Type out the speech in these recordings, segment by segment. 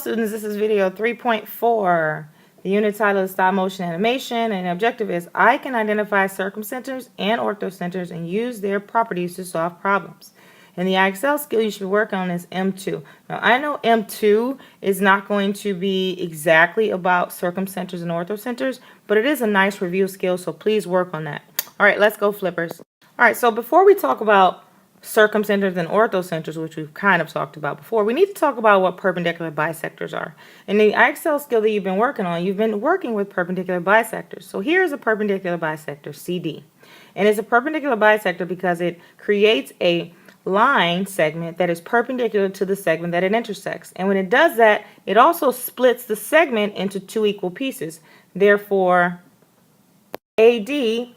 students, this is video 3.4. The unit title is Stop Motion Animation, and the objective is I can identify circumcenters and orthocenters and use their properties to solve problems. And the IXL skill you should be working on is M2. Now, I know M2 is not going to be exactly about circumcenters and orthocenters, but it is a nice review skill, so please work on that. All right, let's go, flippers. All right, so before we talk about circumcenters and orthocenters, which we've kind of talked about before, we need to talk about what perpendicular bisectors are. In the IXL skill that you've been working on, you've been working with perpendicular bisectors. So here's a perpendicular bisector, CD. And it's a perpendicular bisector because it creates a line segment that is perpendicular to the segment that it intersects. And when it does that, it also splits the segment into two equal pieces. Therefore, AD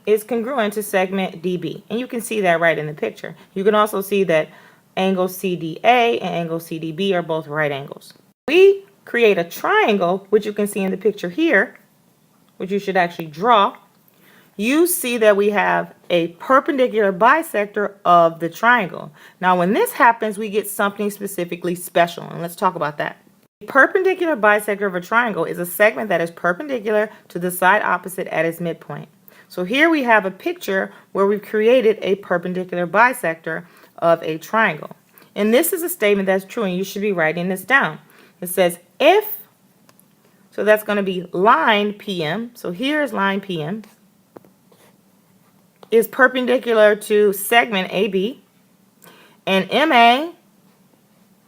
is congruent to segment DB. And you can see that right in the picture. You can also see that angle CDA and angle CDB are both right angles. We create a triangle, which you can see in the picture here, which you should actually draw. You see that we have a perpendicular bisector of the triangle. Now, when this happens, we get something specifically special, and let's talk about that. A perpendicular bisector of a triangle is a segment that is perpendicular to the side opposite at its midpoint. So here we have a picture where we've created a perpendicular bisector of a triangle. And this is a statement that's true, and you should be writing this down. It says if, so that's going to be line PM, so here's line PM, is perpendicular to segment AB, and MA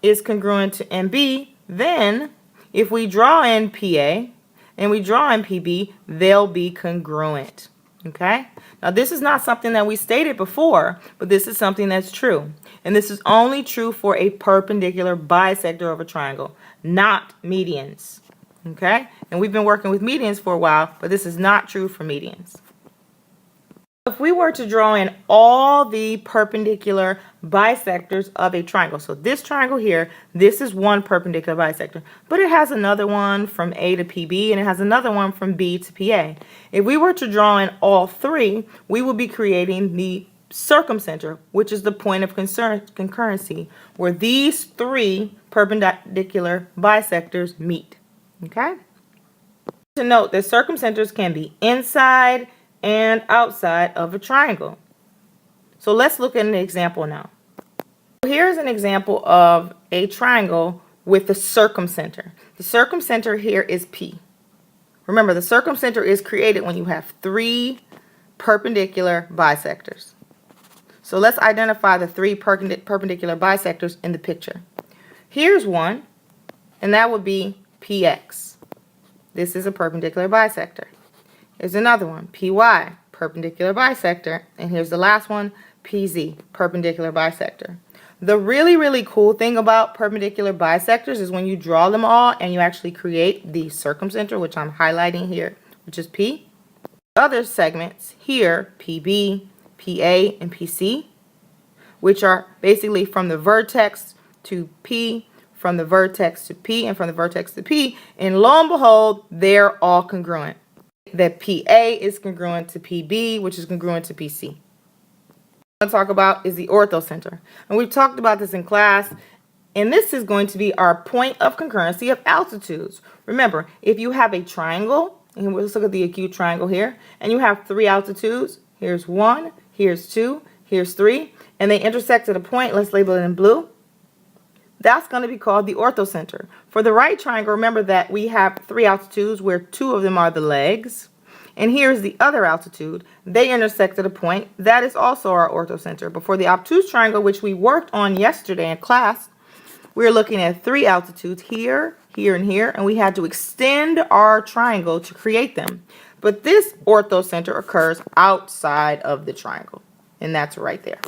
is congruent to MB, then if we draw in PA and we draw in PB, they'll be congruent. Okay? Now this is not something that we stated before, but this is something that's true. And this is only true for a perpendicular bisector of a triangle, not medians. Okay? And we've been working with medians for a while, but this is not true for medians. If we were to draw in all the perpendicular bisectors of a triangle, so this triangle here, this is one perpendicular bisector, but it has another one from A to PB, and it has another one from B to PA. If we were to draw in all three, we would be creating the circumcenter, which is the point of concurrency, where these three perpendicular bisectors meet. Okay? To note that circumcenters can be inside and outside of a triangle. So let's look at an example now. Here's an example of a triangle with the circumcenter. The circumcenter here is P. Remember, the circumcenter is created when you have three perpendicular bisectors. So let's identify the three perpendicular bisectors in the picture. Here's one, and that would be PX. This is a perpendicular bisector. Here's another one, PY, perpendicular bisector, and here's the last one, PZ, perpendicular bisector. The really, really cool thing about perpendicular bisectors is when you draw them all and you actually create the circumcenter, which I'm highlighting here, which is P. Other segments here, PB, PA, and PC, which are basically from the vertex to P, from the vertex to P, and from the vertex to P, and lo and behold, they're all congruent. That PA is congruent to PB, which is congruent to PC. What I'm going to talk about is the orthocenter. And we've talked about this in class, and this is going to be our point of concurrency of altitudes. Remember, if you have a triangle, and let's look at the acute triangle here, and you have three altitudes, here's 1, here's 2, here's 3, and they intersect at a point, let's label it in blue. That's going to be called the orthocenter. For the right triangle, remember that we have three altitudes where two of them are the legs. And here's the other altitude. They intersect at a point. That is also our orthocenter. But for the obtuse triangle, which we worked on yesterday in class, we're looking at three altitudes here, here, and here. And we had to extend our triangle to create them. But this orthocenter occurs outside of the triangle. And that's right there.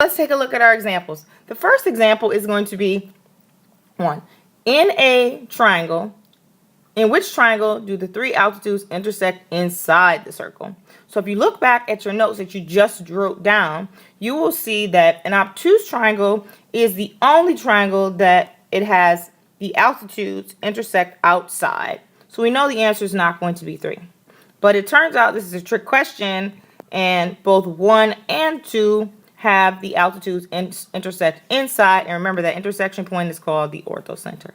Let's take a look at our examples. The first example is going to be one. In a triangle, in which triangle do the three altitudes intersect inside the circle? So if you look back at your notes that you just wrote down, you will see that an obtuse triangle is the only triangle that it has the altitudes intersect outside. So we know the answer is not going to be 3. But it turns out this is a trick question, and both 1 and 2 have the altitudes intersect inside. And remember, that intersection point is called the orthocenter.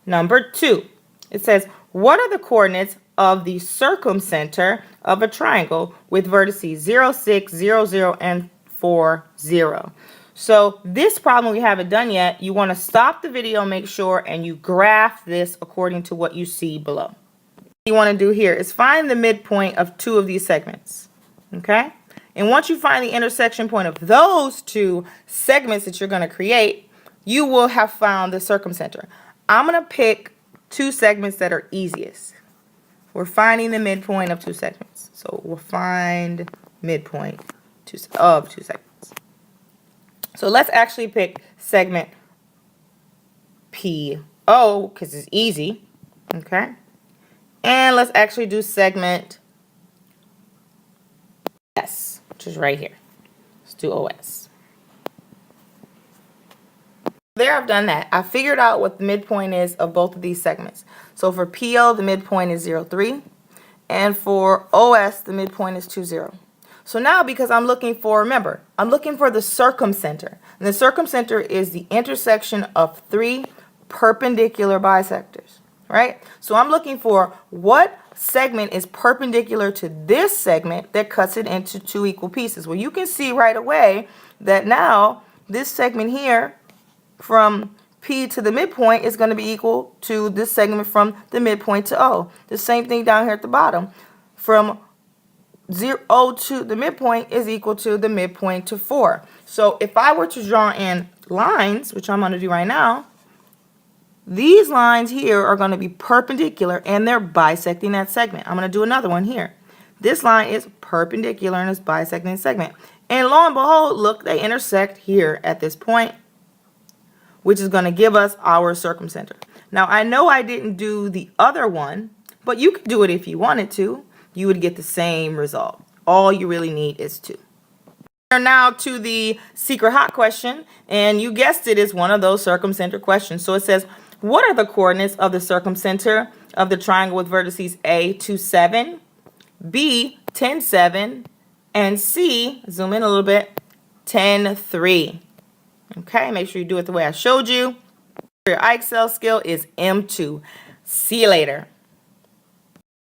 Number 2, it says, what are the coordinates of the circumcenter of a triangle with vertices 0, 6, 0, 0, and 4, 0? So this problem we haven't done yet. You want to stop the video, make sure, and you graph this according to what you see below. What you want to do here is find the midpoint of 2 of these segments. Okay? And once you find the intersection point of those 2 segments that you're going to create, you will have found the circumcenter. I'm going to pick 2 segments that are easiest. We're finding the midpoint of 2 segments. So we'll find midpoint of 2 segments. So let's actually pick segment PO because it's easy. Okay. And let's actually do segment S, which is right here. Let's do OS. There, I've done that. I figured out what the midpoint is of both of these segments. So for PO, the midpoint is 0, 3. And for OS, the midpoint is 2, 0. So now, because I'm looking for, remember, I'm looking for the circumcenter. And the circumcenter is the intersection of 3 perpendicular bisectors, right? So I'm looking for what segment is perpendicular to this segment that cuts it into 2 equal pieces. Well, you can see right away that now this segment here from P to the midpoint is going to be equal to this segment from the midpoint to O. The same thing down here at the bottom. From 0 to the midpoint is equal to the midpoint to 4. So if I were to draw in lines, which I'm going to do right now, these lines here are going to be perpendicular and they're bisecting that segment. I'm going to do another one here. This line is perpendicular and it's bisecting the segment. And lo and behold, look, they intersect here at this point, which is going to give us our circumcenter. Now, I know I didn't do the other one, but you could do it if you wanted to. You would get the same result. All you really need is 2. We're now to the secret hot question, and you guessed it, is one of those circumcenter questions. So it says, what are the coordinates of the circumcenter of the triangle with vertices A, 2, 7, B, 10, 7, and C, zoom in a little bit, 10, 3. Okay, make sure you do it the way I showed you. Your Excel skill is M2. See you later.